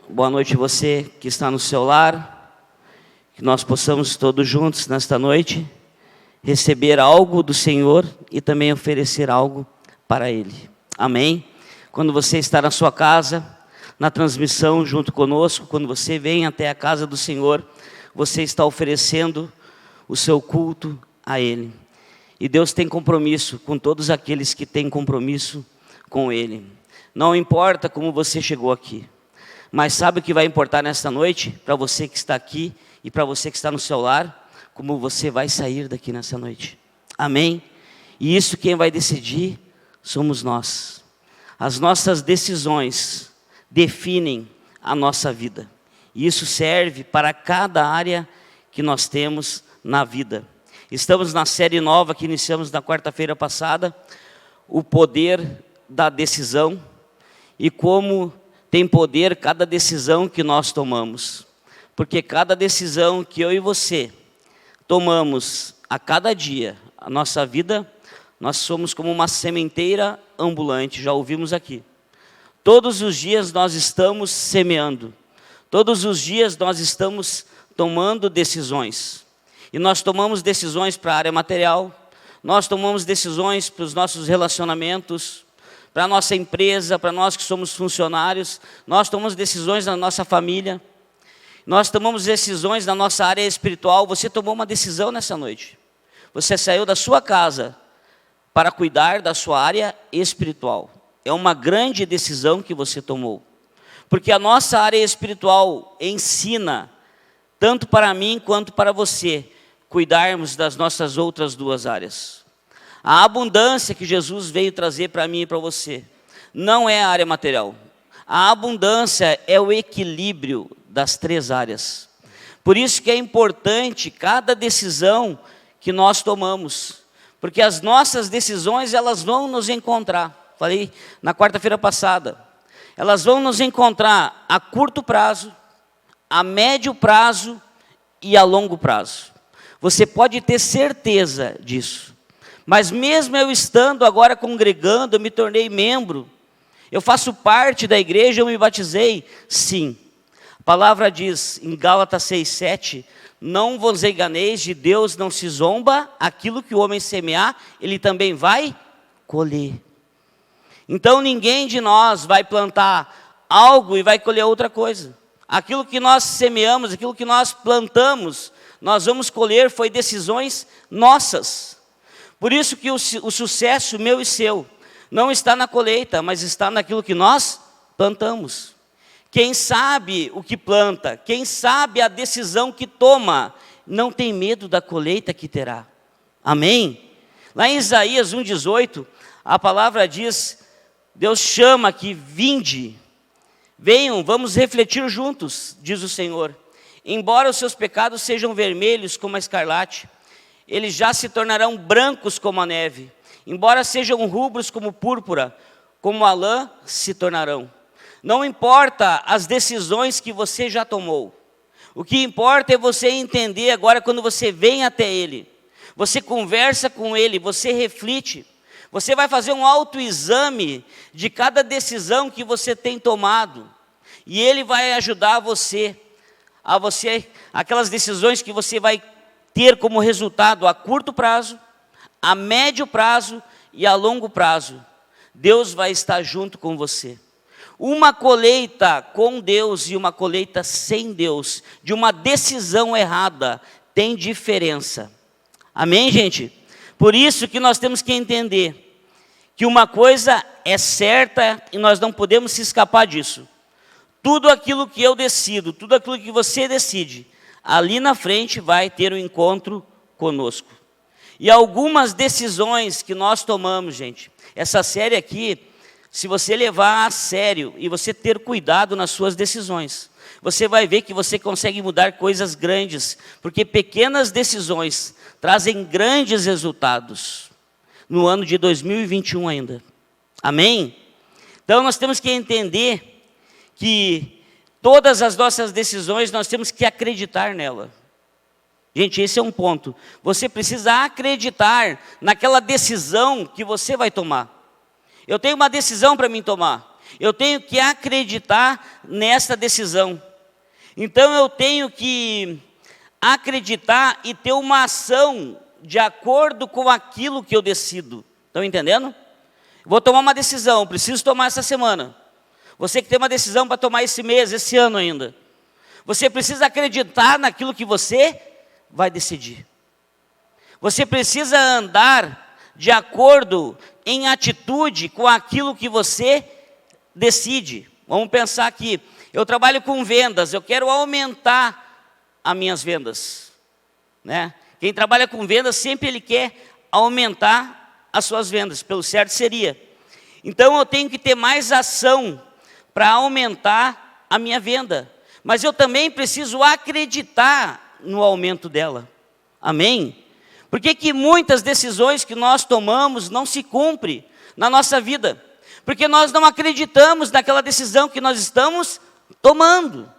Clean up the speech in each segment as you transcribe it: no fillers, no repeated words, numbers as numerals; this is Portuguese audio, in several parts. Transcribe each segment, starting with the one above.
Boa noite você que está no seu lar, que nós possamos todos juntos nesta noite receber algo do Senhor e também oferecer algo para Ele. Amém? Quando você está na sua casa, na transmissão junto conosco, quando você vem até a casa do Senhor, você está oferecendo o seu culto a Ele. E Deus tem compromisso com todos aqueles que têm compromisso com Ele. Não importa como você chegou aqui, mas sabe o que vai importar nesta noite? Para você que está aqui e para você que está no seu lar, como você vai sair daqui nessa noite. Amém? E isso quem vai decidir somos nós. As nossas decisões definem a nossa vida. E isso serve para cada área que nós temos na vida. Estamos na série nova que iniciamos na quarta-feira passada, o poder da decisão e como tem poder cada decisão que nós tomamos. Porque cada decisão que eu e você tomamos a cada dia, a nossa vida, nós somos como uma sementeira ambulante, já ouvimos aqui. Todos os dias nós estamos semeando, todos os dias nós estamos tomando decisões. E nós tomamos decisões para a área material, nós tomamos decisões para os nossos relacionamentos, para a nossa empresa, para nós que somos funcionários, nós tomamos decisões na nossa família, nós tomamos decisões na nossa área espiritual. Você tomou uma decisão nessa noite. Você saiu da sua casa para cuidar da sua área espiritual. É uma grande decisão que você tomou. Porque a nossa área espiritual ensina, tanto para mim quanto para você, cuidarmos das nossas outras duas áreas. A abundância que Jesus veio trazer para mim e para você não é a área material. A abundância é o equilíbrio das três áreas. Por isso que é importante cada decisão que nós tomamos, porque as nossas decisões elas vão nos encontrar. Falei na quarta-feira passada. Elas vão nos encontrar a curto prazo, a médio prazo e a longo prazo. Você pode ter certeza disso. Mas mesmo eu estando agora congregando, eu me tornei membro, eu faço parte da igreja, eu me batizei, sim. A palavra diz em Gálatas 6:7, não vos enganeis, de Deus não se zomba, aquilo que o homem semear, ele também vai colher. Então ninguém de nós vai plantar algo e vai colher outra coisa. Aquilo que nós semeamos, aquilo que nós plantamos, nós vamos colher, foi decisões nossas. Por isso que o sucesso meu e seu não está na colheita, mas está naquilo que nós plantamos. Quem sabe o que planta, quem sabe a decisão que toma, não tem medo da colheita que terá. Amém? Lá em Isaías 1:18, a palavra diz, Deus chama aqui, vinde, venham, vamos refletir juntos, diz o Senhor. Embora os seus pecados sejam vermelhos como a escarlate, eles já se tornarão brancos como a neve. Embora sejam rubros como púrpura, como a lã se tornarão. Não importa as decisões que você já tomou. O que importa é você entender agora quando você vem até Ele. Você conversa com Ele, você reflete. Você vai fazer um autoexame de cada decisão que você tem tomado. E Ele vai ajudar você, aquelas decisões que você vai ter como resultado a curto prazo, a médio prazo e a longo prazo. Deus vai estar junto com você. Uma colheita com Deus e uma colheita sem Deus, de uma decisão errada, tem diferença. Amém, gente? Por isso que nós temos que entender que uma coisa é certa e nós não podemos se escapar disso. Tudo aquilo que eu decido, tudo aquilo que você decide, ali na frente vai ter um encontro conosco. E algumas decisões que nós tomamos, gente, essa série aqui, se você levar a sério e você ter cuidado nas suas decisões, você vai ver que você consegue mudar coisas grandes, porque pequenas decisões trazem grandes resultados no ano de 2021 ainda. Amém? Então nós temos que entender que todas as nossas decisões nós temos que acreditar nela. Gente, esse é um ponto. Você precisa acreditar naquela decisão que você vai tomar. Eu tenho uma decisão para mim tomar. Eu tenho que acreditar nessa decisão. Então eu tenho que acreditar e ter uma ação de acordo com aquilo que eu decido. Estão entendendo? Vou tomar uma decisão, preciso tomar essa semana. Você que tem uma decisão para tomar esse mês, esse ano ainda. Você precisa acreditar naquilo que você vai decidir. Você precisa andar de acordo em atitude com aquilo que você decide. Vamos pensar aqui. Eu trabalho com vendas, eu quero aumentar as minhas vendas, né? Quem trabalha com vendas sempre ele quer aumentar as suas vendas, pelo certo seria. Então eu tenho que ter mais ação para aumentar a minha venda. Mas eu também preciso acreditar no aumento dela. Amém? Por que muitas decisões que nós tomamos não se cumprem na nossa vida? Porque nós não acreditamos naquela decisão que nós estamos tomando.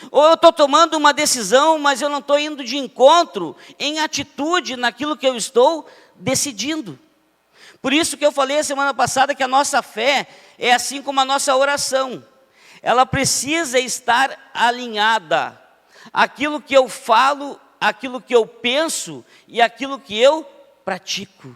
Ou eu estou tomando uma decisão, mas eu não estou indo de encontro em atitude naquilo que eu estou decidindo. Por isso que eu falei a semana passada que a nossa fé é assim como a nossa oração. Ela precisa estar alinhada. Aquilo que eu falo, aquilo que eu penso e aquilo que eu pratico.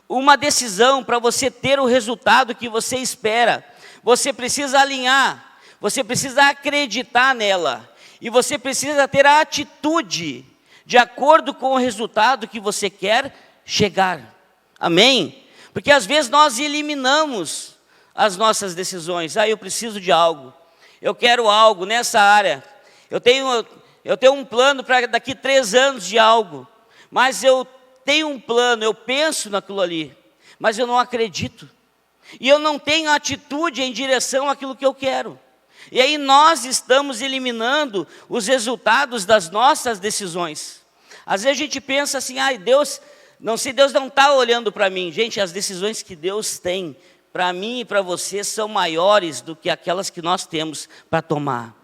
Uma decisão para você ter o resultado que você espera, você precisa alinhar. Você precisa acreditar nela. E você precisa ter a atitude de acordo com o resultado que você quer chegar. Amém? Porque às vezes nós eliminamos as nossas decisões. Eu preciso de algo. Eu quero algo nessa área. Eu tenho um plano para daqui 3 anos de algo. Mas eu tenho um plano, eu penso naquilo ali. Mas eu não acredito. E eu não tenho atitude em direção àquilo que eu quero. E aí nós estamos eliminando os resultados das nossas decisões. Às vezes a gente pensa assim, Deus não está olhando para mim. Gente, as decisões que Deus tem para mim e para você são maiores do que aquelas que nós temos para tomar.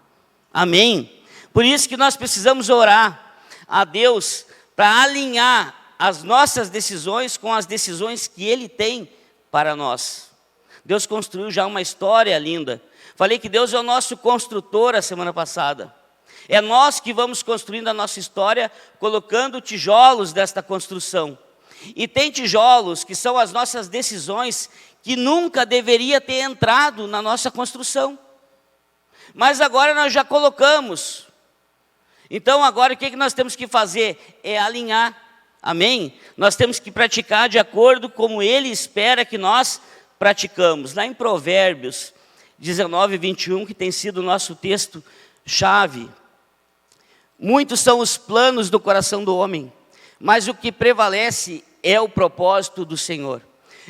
Amém? Por isso que nós precisamos orar a Deus para alinhar as nossas decisões com as decisões que Ele tem para nós. Deus construiu já uma história linda. Falei que Deus é o nosso construtor a semana passada. É nós que vamos construindo a nossa história, colocando tijolos desta construção. E tem tijolos que são as nossas decisões, que nunca deveria ter entrado na nossa construção. Mas agora nós já colocamos. Então agora o que nós temos que fazer? É alinhar. Amém? Nós temos que praticar de acordo como Ele espera que nós praticamos. Lá em Provérbios 19, 21, que tem sido o nosso texto-chave. Muitos são os planos do coração do homem, mas o que prevalece é o propósito do Senhor.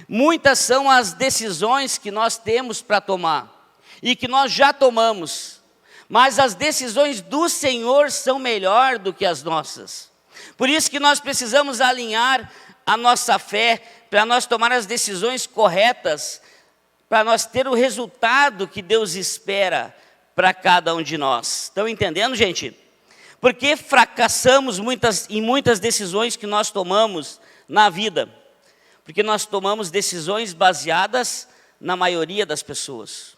Muitas são as decisões que nós temos para tomar, e que nós já tomamos, mas as decisões do Senhor são melhor do que as nossas. Por isso que nós precisamos alinhar a nossa fé, para nós tomar as decisões corretas, para nós ter o resultado que Deus espera para cada um de nós. Estão entendendo, gente? Porque fracassamos em muitas decisões que nós tomamos na vida? Porque nós tomamos decisões baseadas na maioria das pessoas.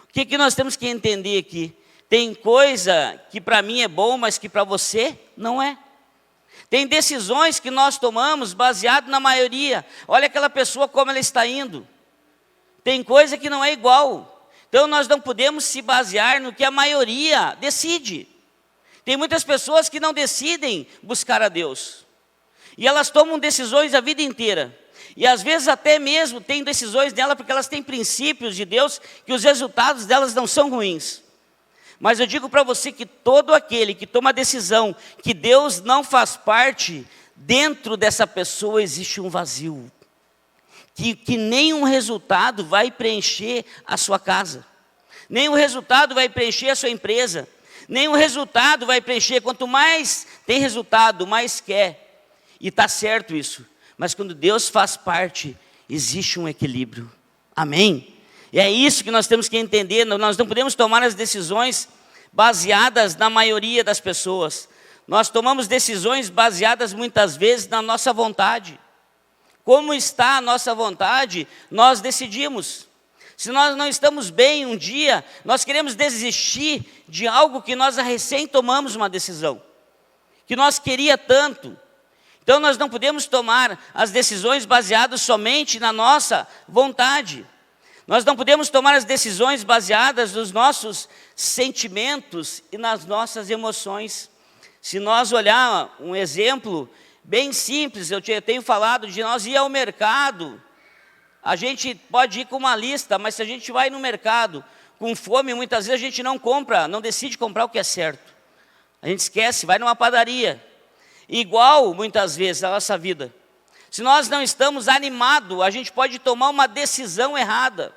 O que nós temos que entender aqui? Tem coisa que para mim é bom, mas que para você não é. Tem decisões que nós tomamos baseado na maioria. Olha aquela pessoa como ela está indo. Tem coisa que não é igual. Então nós não podemos se basear no que a maioria decide. Tem muitas pessoas que não decidem buscar a Deus. E elas tomam decisões a vida inteira. E às vezes até mesmo tem decisões dela porque elas têm princípios de Deus que os resultados delas não são ruins. Mas eu digo para você que todo aquele que toma a decisão que Deus não faz parte, dentro dessa pessoa existe um vazio. Que nenhum resultado vai preencher a sua casa. Nenhum resultado vai preencher a sua empresa. Nenhum resultado vai preencher. Quanto mais tem resultado, mais quer. E está certo isso. Mas quando Deus faz parte, existe um equilíbrio. Amém? E é isso que nós temos que entender. Nós não podemos tomar as decisões baseadas na maioria das pessoas. Nós tomamos decisões baseadas muitas vezes na nossa vontade. Como está a nossa vontade, nós decidimos. Se nós não estamos bem um dia, nós queremos desistir de algo que nós recém tomamos uma decisão, que nós queria tanto. Então nós não podemos tomar as decisões baseadas somente na nossa vontade. Nós não podemos tomar as decisões baseadas nos nossos sentimentos e nas nossas emoções. Se nós olhar um exemplo bem simples, eu tenho falado de nós ir ao mercado. A gente pode ir com uma lista, mas se a gente vai no mercado com fome, muitas vezes a gente não compra, não decide comprar o que é certo. A gente esquece, vai numa padaria. Igual, muitas vezes, a nossa vida. Se nós não estamos animados, a gente pode tomar uma decisão errada.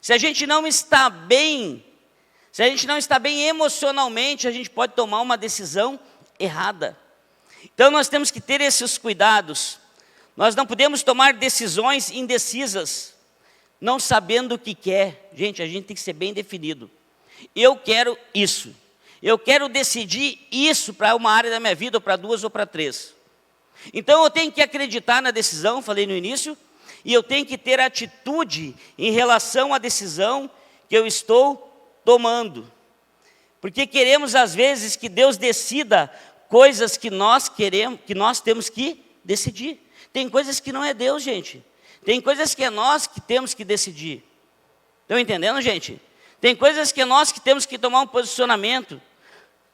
Se a gente não está bem, se a gente não está bem emocionalmente, a gente pode tomar uma decisão errada. Então nós temos que ter esses cuidados. Nós não podemos tomar decisões indecisas, não sabendo o que quer. Gente, a gente tem que ser bem definido. Eu quero isso. Eu quero decidir isso para uma área da minha vida, ou para duas, ou para três. Então eu tenho que acreditar na decisão, falei no início, e eu tenho que ter atitude em relação à decisão que eu estou tomando. Porque queremos às vezes que Deus decida coisas que nós queremos, que nós temos que decidir. Tem coisas que não é Deus, gente. Tem coisas que é nós que temos que decidir. Estão entendendo, gente? Tem coisas que é nós que temos que tomar um posicionamento.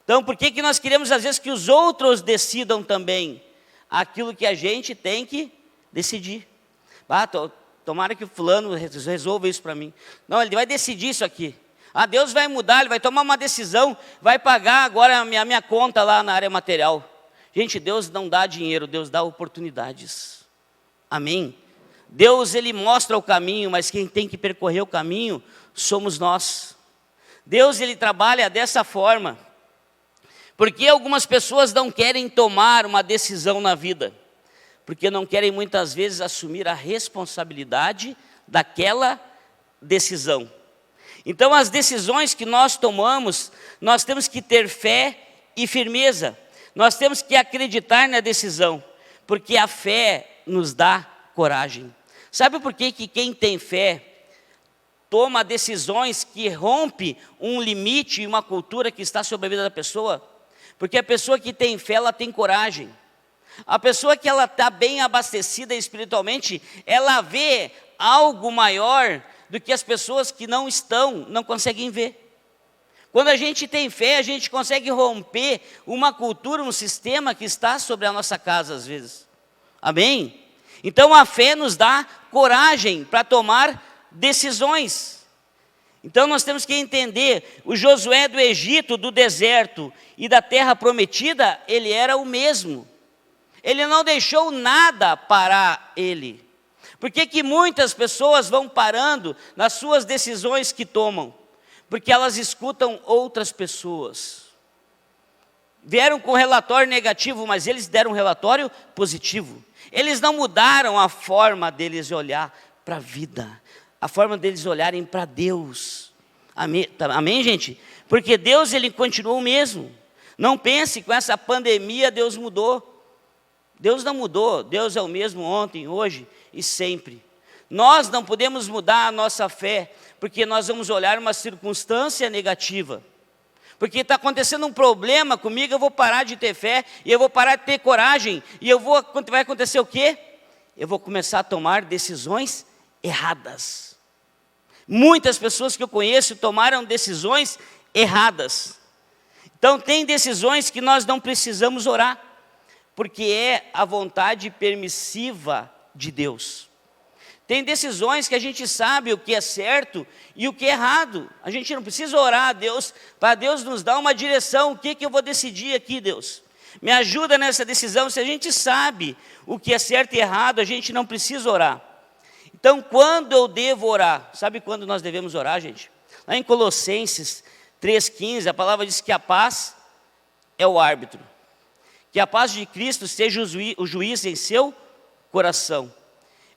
Então, por que nós queremos às vezes que os outros decidam também aquilo que a gente tem que decidir? Tomara que o fulano resolva isso para mim. Não, ele vai decidir isso aqui. Deus vai mudar, ele vai tomar uma decisão, vai pagar agora a minha conta lá na área material. Gente, Deus não dá dinheiro, Deus dá oportunidades. Amém? Deus, ele mostra o caminho, mas quem tem que percorrer o caminho somos nós. Deus, ele trabalha dessa forma. Porque algumas pessoas não querem tomar uma decisão na vida? Porque não querem muitas vezes assumir a responsabilidade daquela decisão. Então as decisões que nós tomamos, nós temos que ter fé e firmeza. Nós temos que acreditar na decisão, porque a fé nos dá coragem. Sabe por que quem tem fé toma decisões que rompem um limite e uma cultura que está sobre a vida da pessoa? Porque a pessoa que tem fé, ela tem coragem. A pessoa que ela está bem abastecida espiritualmente, ela vê algo maior do que as pessoas que não estão, não conseguem ver. Quando a gente tem fé, a gente consegue romper uma cultura, um sistema que está sobre a nossa casa às vezes. Amém? Então a fé nos dá coragem para tomar decisões. Então nós temos que entender, o Josué do Egito, do deserto e da terra prometida, ele era o mesmo. Ele não deixou nada parar ele. Por que muitas pessoas vão parando nas suas decisões que tomam? Porque elas escutam outras pessoas. Vieram com relatório negativo, mas eles deram um relatório positivo. Eles não mudaram a forma deles olhar para a vida, a forma deles olharem para Deus. Amém, amém, gente? Porque Deus, ele continuou o mesmo. Não pense que com essa pandemia Deus mudou. Deus não mudou, Deus é o mesmo ontem, hoje e sempre. Nós não podemos mudar a nossa fé, porque nós vamos olhar uma circunstância negativa. Porque está acontecendo um problema comigo, eu vou parar de ter fé, e eu vou parar de ter coragem, e vai acontecer o quê? Eu vou começar a tomar decisões erradas. Muitas pessoas que eu conheço tomaram decisões erradas. Então tem decisões que nós não precisamos orar, porque é a vontade permissiva de Deus. Tem decisões que a gente sabe o que é certo e o que é errado. A gente não precisa orar a Deus, para Deus nos dar uma direção. O que eu vou decidir aqui, Deus? Me ajuda nessa decisão. Se a gente sabe o que é certo e errado, a gente não precisa orar. Então, quando eu devo orar? Sabe quando nós devemos orar, gente? Lá em Colossenses 3,15, a palavra diz que a paz é o árbitro. Que a paz de Cristo seja o juiz em seu coração.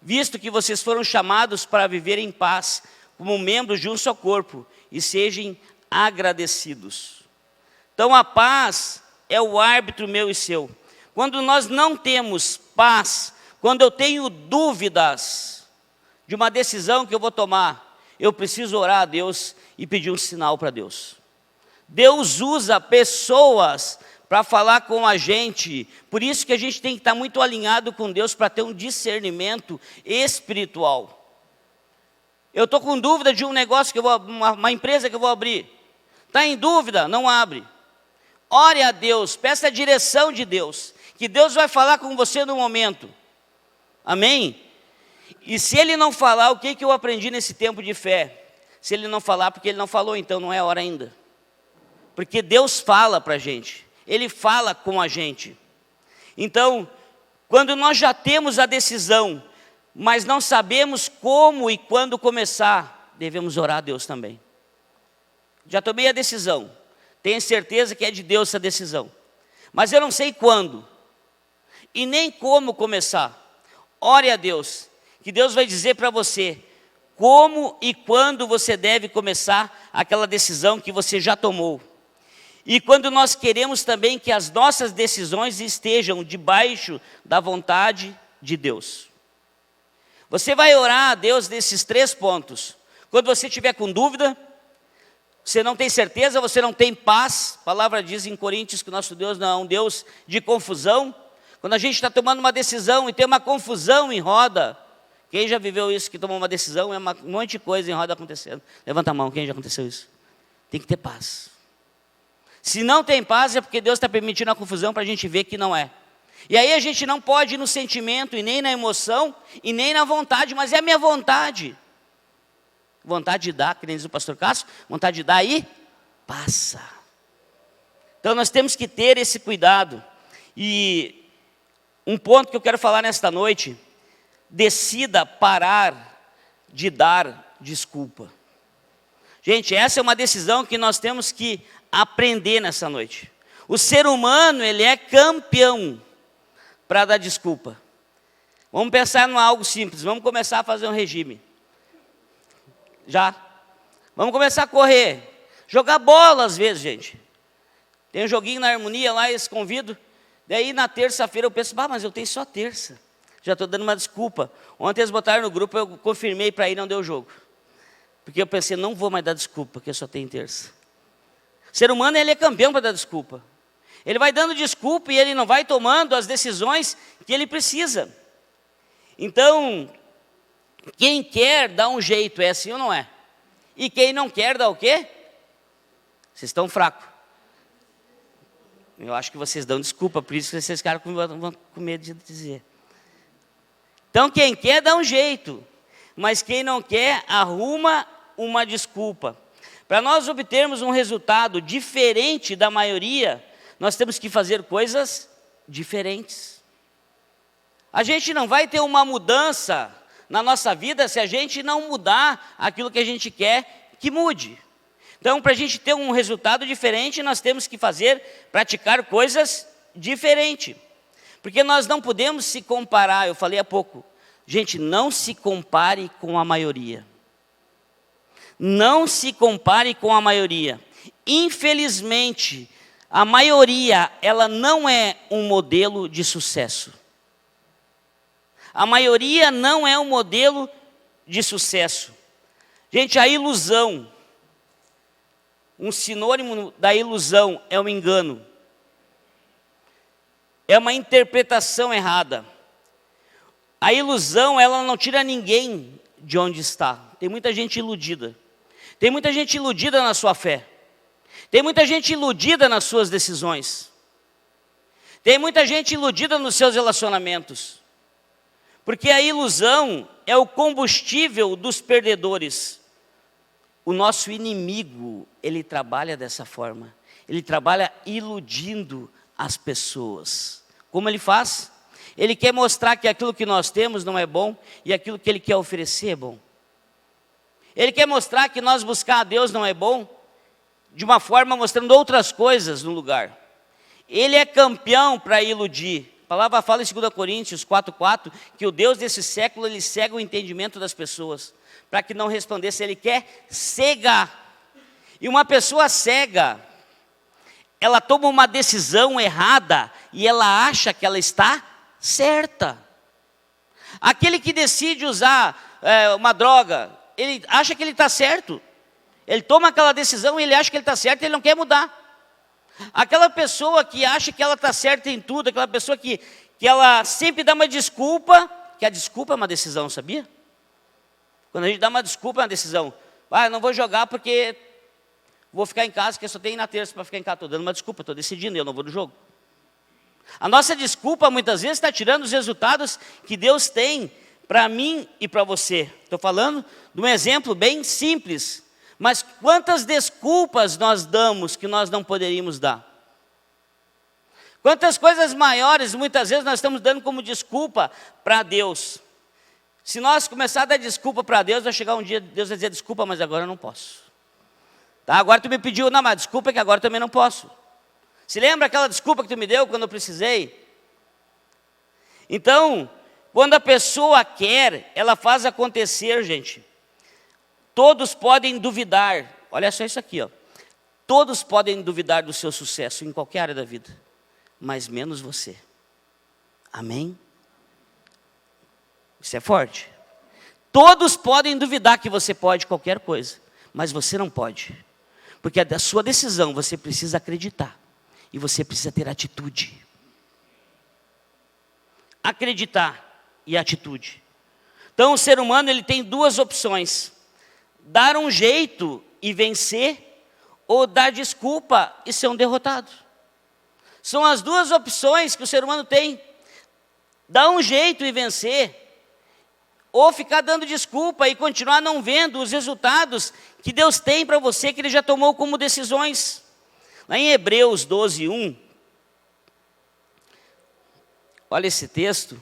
Visto que vocês foram chamados para viver em paz, como membros de um só corpo, e sejam agradecidos. Então a paz é o árbitro meu e seu. Quando nós não temos paz, quando eu tenho dúvidas de uma decisão que eu vou tomar, eu preciso orar a Deus e pedir um sinal para Deus. Deus usa pessoas para falar com a gente, por isso que a gente tem que estar muito alinhado com Deus para ter um discernimento espiritual. Eu estou com dúvida de um negócio que eu vou, uma empresa que eu vou abrir. Está em dúvida? Não abre. Ore a Deus, peça a direção de Deus, que Deus vai falar com você no momento. Amém? E se Ele não falar, o que eu aprendi nesse tempo de fé? Se Ele não falar, porque Ele não falou, então não é hora ainda. Porque Deus fala para a gente, Ele fala com a gente. Então, quando nós já temos a decisão, mas não sabemos como e quando começar, devemos orar a Deus também. Já tomei a decisão, tenho certeza que é de Deus essa decisão, mas eu não sei quando, e nem como começar. Ore a Deus, que Deus vai dizer para você, como e quando você deve começar aquela decisão que você já tomou. E quando nós queremos também que as nossas decisões estejam debaixo da vontade de Deus. Você vai orar a Deus nesses 3 pontos. Quando você estiver com dúvida, você não tem certeza, você não tem paz. A palavra diz em Coríntios que o nosso Deus não é um Deus de confusão. Quando a gente está tomando uma decisão e tem uma confusão em roda, quem já viveu isso, que tomou uma decisão, é um monte de coisa em roda acontecendo? Levanta a mão, quem já aconteceu isso? Tem que ter paz. Se não tem paz, é porque Deus está permitindo a confusão para a gente ver que não é. E aí a gente não pode ir no sentimento, e nem na emoção, e nem na vontade, mas é a minha vontade. Vontade de dar, que nem diz o pastor Cássio, vontade de dar e passa. Então nós temos que ter esse cuidado. E um ponto que eu quero falar nesta noite, decida parar de dar desculpa. Gente, essa é uma decisão que nós temos que aprender nessa noite. O ser humano, ele é campeão para dar desculpa. Vamos pensar em algo simples, vamos começar a fazer um regime. Já. Vamos começar a correr. Jogar bola às vezes, gente. Tem um joguinho na Harmonia lá, eles convidam. Daí na terça-feira eu penso, mas eu tenho só terça. Já estou dando uma desculpa. Ontem eles botaram no grupo, eu confirmei para ir, não deu jogo. Porque eu pensei, não vou mais dar desculpa, porque eu só tenho terça. O ser humano, ele é campeão para dar desculpa. Ele vai dando desculpa e ele não vai tomando as decisões que ele precisa. Então, quem quer dá um jeito, é assim ou não é? E quem não quer dá o quê? Vocês estão fracos. Eu acho que vocês dão desculpa, por isso que vocês ficaram com medo de dizer. Então quem quer dá um jeito, mas quem não quer arruma uma desculpa. Para nós obtermos um resultado diferente da maioria, nós temos que fazer coisas diferentes. A gente não vai ter uma mudança na nossa vida se a gente não mudar aquilo que a gente quer que mude. Então, para a gente ter um resultado diferente, nós temos que praticar coisas diferentes. Porque nós não podemos se comparar, eu falei há pouco. Gente, não se compare com a maioria. Não se compare com a maioria. Infelizmente, a maioria, ela não é um modelo de sucesso. A maioria não é um modelo de sucesso. Gente, a ilusão, um sinônimo da ilusão é o engano. É uma interpretação errada. A ilusão, ela não tira ninguém de onde está. Tem muita gente iludida. Tem muita gente iludida na sua fé. Tem muita gente iludida nas suas decisões. Tem muita gente iludida nos seus relacionamentos. Porque a ilusão é o combustível dos perdedores. O nosso inimigo, ele trabalha dessa forma. Ele trabalha iludindo as pessoas. Como ele faz? Ele quer mostrar que aquilo que nós temos não é bom e aquilo que ele quer oferecer é bom. Ele quer mostrar que nós buscar a Deus não é bom, de uma forma mostrando outras coisas no lugar. Ele é campeão para iludir. A palavra fala em 2 Coríntios 4:4 que o Deus desse século, ele cega o entendimento das pessoas, para que não resplandeça. Ele quer cegar. E uma pessoa cega, ela toma uma decisão errada e ela acha que ela está certa. Aquele que decide usar uma droga, ele acha que ele está certo. Ele toma aquela decisão e ele acha que ele está certo e ele não quer mudar. Aquela pessoa que acha que ela está certa em tudo, aquela pessoa que ela sempre dá uma desculpa, que a desculpa é uma decisão, sabia? Quando a gente dá uma desculpa é uma decisão. Eu não vou jogar porque vou ficar em casa, porque só tem na terça para ficar em casa. Estou dando uma desculpa, estou decidindo, eu não vou no jogo. A nossa desculpa muitas vezes está tirando os resultados que Deus tem para mim e para você. Estou falando de um exemplo bem simples. Mas quantas desculpas nós damos que nós não poderíamos dar? Quantas coisas maiores muitas vezes nós estamos dando como desculpa para Deus? Se nós começarmos a dar desculpa para Deus, vai chegar um dia, Deus vai dizer, desculpa, mas agora eu não posso. Tá, agora tu me pediu, não, mas desculpa é que agora eu também não posso. Se lembra aquela desculpa que tu me deu quando eu precisei? Então, quando a pessoa quer, ela faz acontecer, gente. Todos podem duvidar, olha só isso aqui, ó. Todos podem duvidar do seu sucesso em qualquer área da vida, mas menos você. Amém? Isso é forte. Todos podem duvidar que você pode qualquer coisa, mas você não pode. Porque da sua decisão você precisa acreditar. E você precisa ter atitude. Acreditar e atitude. Então o ser humano ele tem duas opções. Dar um jeito e vencer, ou dar desculpa e ser um derrotado. São as duas opções que o ser humano tem. Dar um jeito e vencer, ou ficar dando desculpa e continuar não vendo os resultados que Deus tem para você, que Ele já tomou como decisões. Lá em Hebreus 12, 1, olha esse texto.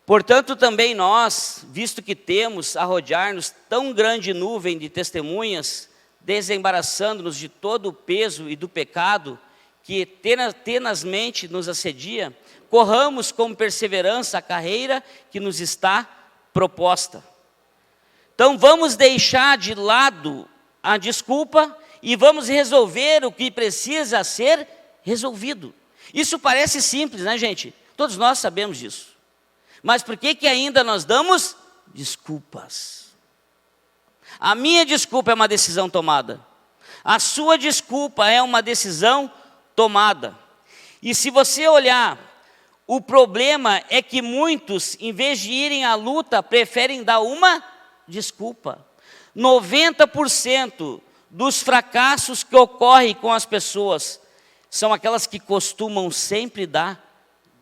Portanto, também nós, visto que temos a rodear-nos tão grande nuvem de testemunhas, desembaraçando-nos de todo o peso e do pecado que tenazmente nos assedia, corramos com perseverança a carreira que nos está proposta. Então vamos deixar de lado a desculpa e vamos resolver o que precisa ser resolvido. Isso parece simples, né, gente? Todos nós sabemos disso. Mas por que ainda nós damos desculpas? A minha desculpa é uma decisão tomada. A sua desculpa é uma decisão tomada. E se você olhar, o problema é que muitos, em vez de irem à luta, preferem dar uma desculpa. 90% dos fracassos que ocorrem com as pessoas são aquelas que costumam sempre dar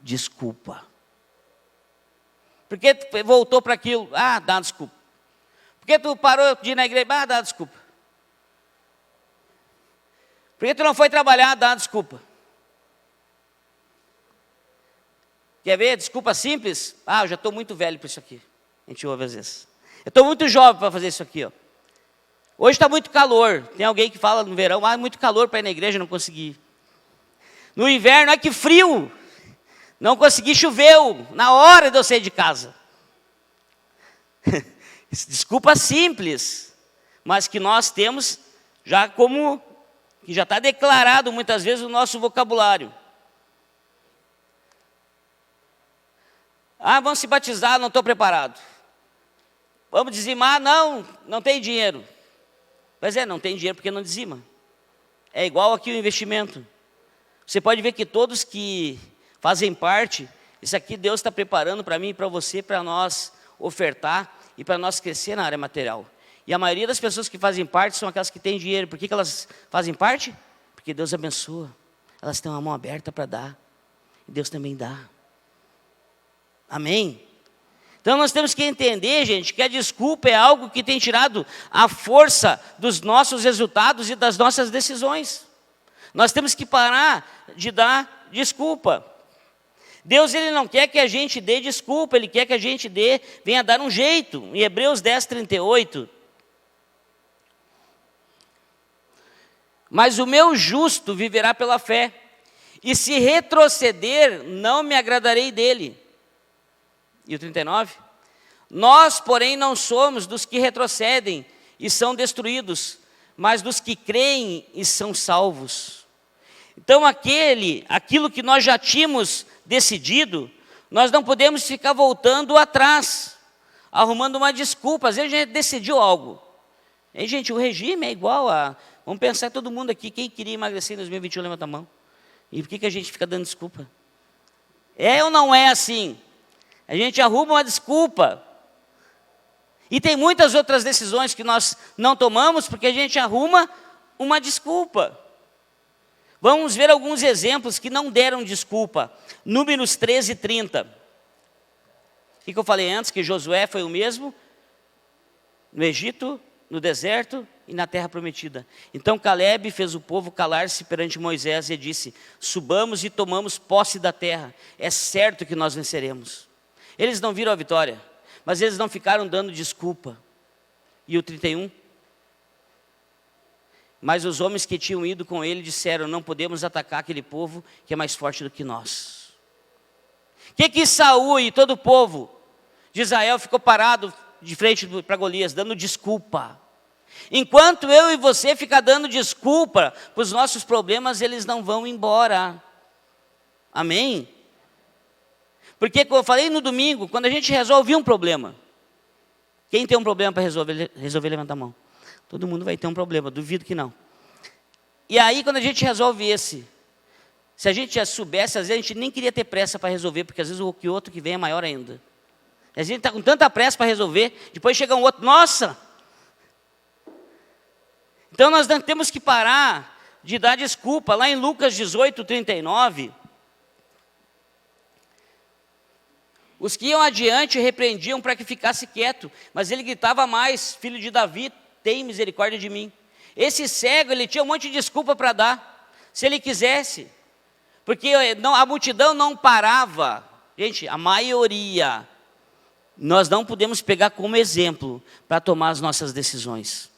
desculpa. Por que tu voltou para aquilo? Dá desculpa. Por que tu parou de ir na igreja? Dá desculpa. Por que tu não foi trabalhar? Dá desculpa. Quer ver? Desculpa simples? Eu já estou muito velho para isso aqui. A gente ouve às vezes. Eu estou muito jovem para fazer isso aqui, ó. Hoje está muito calor. Tem alguém que fala no verão, muito calor para ir na igreja, não consegui. No inverno, que frio. Não consegui, choveu na hora de eu sair de casa. Desculpa simples, mas que nós temos já como, que já está declarado muitas vezes no nosso vocabulário. Vamos se batizar, não estou preparado. Vamos dizimar, não tem dinheiro. Pois não tem dinheiro porque não dizima. É igual aqui o investimento. Você pode ver que todos que fazem parte, isso aqui Deus está preparando para mim e para você, para nós ofertar e para nós crescer na área material. E a maioria das pessoas que fazem parte são aquelas que têm dinheiro. Por que elas fazem parte? Porque Deus abençoa. Elas têm uma mão aberta para dar. E Deus também dá. Amém? Então nós temos que entender, gente, que a desculpa é algo que tem tirado a força dos nossos resultados e das nossas decisões. Nós temos que parar de dar desculpa. Deus ele não quer que a gente dê desculpa, Ele quer que a gente venha dar um jeito. Em Hebreus 10, 38. Mas o meu justo viverá pela fé, e se retroceder, não me agradarei dele. E o 39? Nós, porém, não somos dos que retrocedem e são destruídos, mas dos que creem e são salvos. Então aquilo que nós já tínhamos decidido, nós não podemos ficar voltando atrás. arrumando uma desculpa. Às vezes a gente decidiu algo. E, gente, o regime é igual a... Vamos pensar todo mundo aqui, quem queria emagrecer em 2021, levanta a mão. E por que a gente fica dando desculpa? É ou não é assim? A gente arruma uma desculpa. E tem muitas outras decisões que nós não tomamos porque a gente arruma uma desculpa. Vamos ver alguns exemplos que não deram desculpa. Números 13 e 30. O que eu falei antes? Que Josué foi o mesmo no Egito, no deserto e na terra prometida. Então Caleb fez o povo calar-se perante Moisés e disse: subamos e tomamos posse da terra. É certo que nós venceremos. Eles não viram a vitória, mas eles não ficaram dando desculpa. E o 31? Mas os homens que tinham ido com ele disseram: não podemos atacar aquele povo que é mais forte do que nós. O que Saul e todo o povo de Israel ficou parado de frente para Golias, dando desculpa? Enquanto eu e você ficar dando desculpa para os nossos problemas, eles não vão embora. Amém? Porque, como eu falei no domingo, quando a gente resolve um problema, quem tem um problema para resolver, levanta a mão. Todo mundo vai ter um problema, duvido que não. E aí, quando a gente resolve esse, se a gente já soubesse, às vezes a gente nem queria ter pressa para resolver, porque às vezes o outro que vem é maior ainda. A gente está com tanta pressa para resolver, depois chega um outro, nossa! Então nós não temos que parar de dar desculpa. Lá em Lucas 18, 39, os que iam adiante repreendiam para que ficasse quieto, mas ele gritava mais: filho de Davi, tem misericórdia de mim. Esse cego, ele tinha um monte de desculpa para dar, se ele quisesse, porque a multidão não parava. Gente, a maioria, nós não podemos pegar como exemplo para tomar as nossas decisões.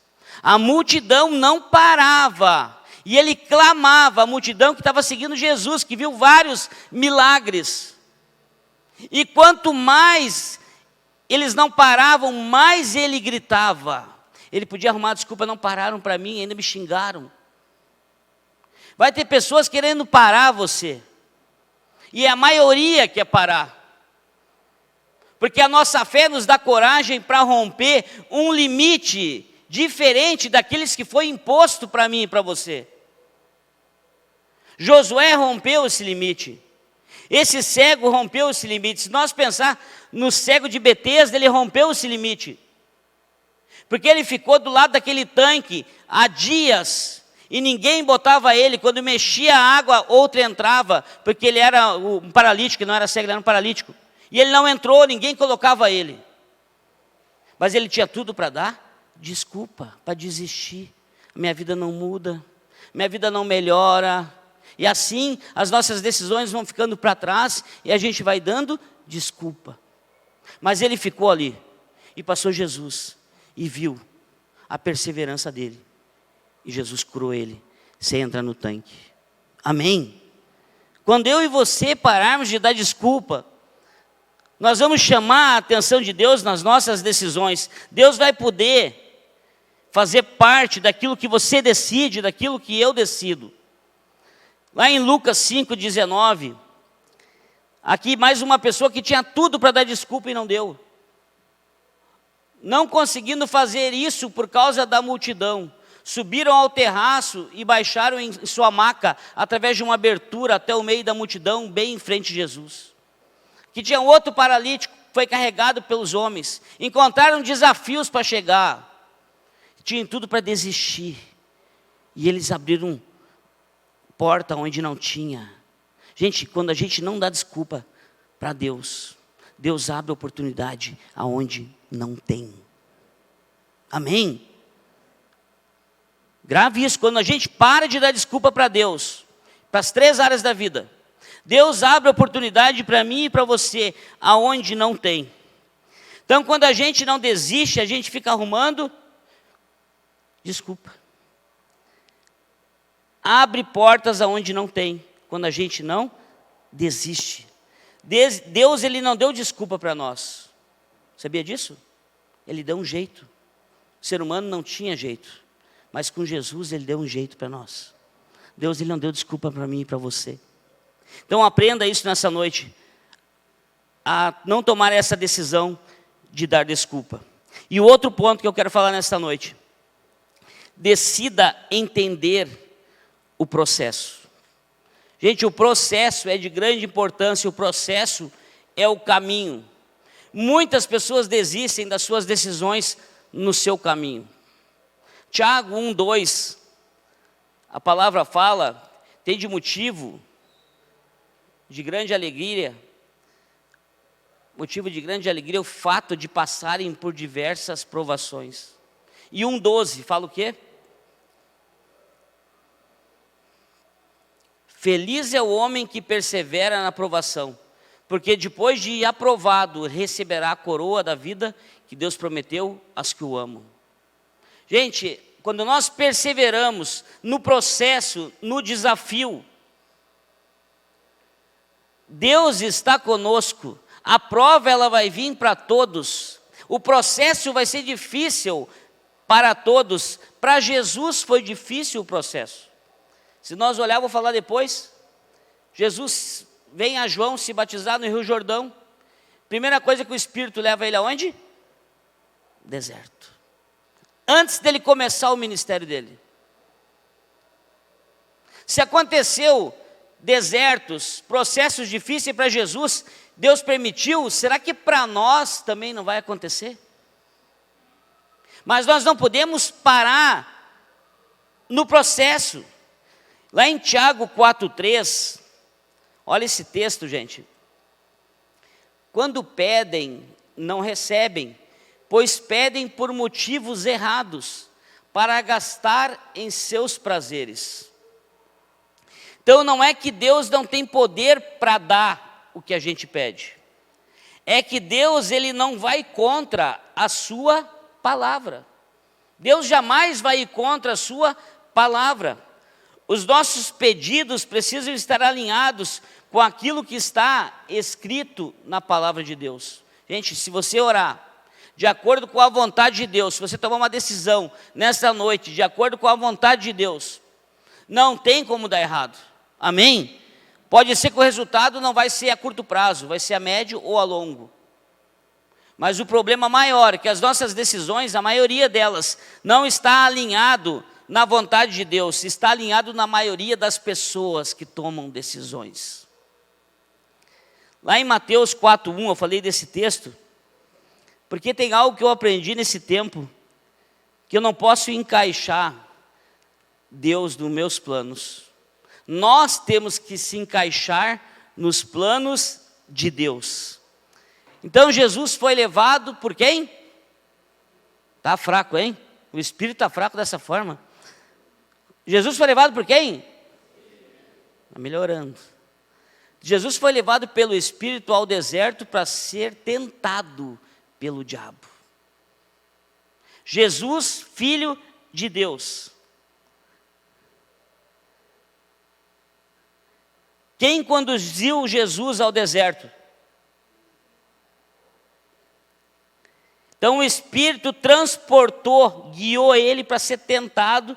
A multidão não parava, e ele clamava, a multidão que estava seguindo Jesus, que viu vários milagres. E quanto mais eles não paravam, mais ele gritava. Ele podia arrumar desculpa: não pararam para mim, ainda me xingaram. Vai ter pessoas querendo parar você, e a maioria quer parar. Porque a nossa fé nos dá coragem para romper um limite diferente daqueles que foi imposto para mim e para você. Josué rompeu esse limite. Esse cego rompeu esse limite. Se nós pensar no cego de Betesda, ele rompeu esse limite. Porque ele ficou do lado daquele tanque há dias, e ninguém botava ele. Quando mexia a água, outra entrava, porque ele era um paralítico, não era cego, ele era um paralítico. E ele não entrou, ninguém colocava ele. Mas ele tinha tudo para dar desculpa, para desistir. Minha vida não muda, minha vida não melhora. E assim as nossas decisões vão ficando para trás e a gente vai dando desculpa. Mas ele ficou ali e passou Jesus e viu a perseverança dele. E Jesus curou ele. Você entra no tanque. Amém? Quando eu e você pararmos de dar desculpa, nós vamos chamar a atenção de Deus nas nossas decisões. Deus vai poder fazer parte daquilo que você decide, daquilo que eu decido. Lá em Lucas 5,19, aqui mais uma pessoa que tinha tudo para dar desculpa e não deu. Não conseguindo fazer isso por causa da multidão, subiram ao terraço e baixaram em sua maca, através de uma abertura até o meio da multidão, bem em frente de Jesus. Que tinha outro paralítico, que foi carregado pelos homens. Encontraram desafios para chegar. Tinham tudo para desistir. E eles abriram porta onde não tinha. Gente, quando a gente não dá desculpa para Deus, Deus abre oportunidade aonde não tem. Amém? Grave isso. Quando a gente para de dar desculpa para Deus, para as 3 áreas da vida, Deus abre oportunidade para mim e para você aonde não tem. Então, quando a gente não desiste, a gente fica arrumando desculpa. Abre portas aonde não tem, quando a gente não desiste. Deus, ele não deu desculpa para nós. Sabia disso? Ele deu um jeito. O ser humano não tinha jeito, mas com Jesus ele deu um jeito para nós. Deus, ele não deu desculpa para mim e para você. Então aprenda isso nessa noite, a não tomar essa decisão de dar desculpa. E o outro ponto que eu quero falar nesta noite: decida entender o processo. Gente, o processo é de grande importância, o processo é o caminho. Muitas pessoas desistem das suas decisões no seu caminho. Tiago 1:2, a palavra fala, tem de motivo de grande alegria o fato de passarem por diversas provações. E 1:12 fala o quê? Feliz é o homem que persevera na provação, porque depois de aprovado receberá a coroa da vida que Deus prometeu aos que o amam. Gente, quando nós perseveramos no processo, no desafio, Deus está conosco. A prova ela vai vir para todos. O processo vai ser difícil para todos. Para Jesus foi difícil o processo. Se nós olhar, vou falar depois. Jesus vem a João se batizar no Rio Jordão. Primeira coisa que o Espírito leva ele aonde? Deserto. Antes dele começar o ministério dele. Se aconteceu desertos, processos difíceis para Jesus, Deus permitiu, será que para nós também não vai acontecer? Mas nós não podemos parar no processo. Lá em Tiago 4:3, olha esse texto, gente. Quando pedem, não recebem, pois pedem por motivos errados, para gastar em seus prazeres. Então não é que Deus não tem poder para dar o que a gente pede. É que Deus, ele não vai contra a sua palavra. Deus jamais vai ir contra a sua palavra. Os nossos pedidos precisam estar alinhados com aquilo que está escrito na palavra de Deus. Gente, se você orar de acordo com a vontade de Deus, se você tomar uma decisão nessa noite, de acordo com a vontade de Deus, não tem como dar errado. Amém? Pode ser que o resultado não vai ser a curto prazo, vai ser a médio ou a longo. Mas o problema maior é que as nossas decisões, a maioria delas, não está alinhado na vontade de Deus, está alinhado na maioria das pessoas que tomam decisões. Lá em Mateus 4:1, eu falei desse texto, porque tem algo que eu aprendi nesse tempo, que eu não posso encaixar Deus nos meus planos. Nós temos que se encaixar nos planos de Deus. Então Jesus foi levado por quem? Está fraco, hein? O espírito está fraco dessa forma. Jesus foi levado por quem? Está melhorando. Jesus foi levado pelo Espírito ao deserto para ser tentado pelo diabo. Jesus, filho de Deus. Quem conduziu Jesus ao deserto? Então o Espírito transportou, guiou ele para ser tentado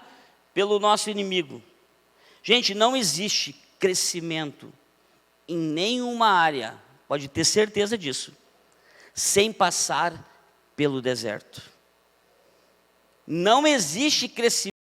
pelo nosso inimigo. Gente, não existe crescimento em nenhuma área, pode ter certeza disso, sem passar pelo deserto. Não existe crescimento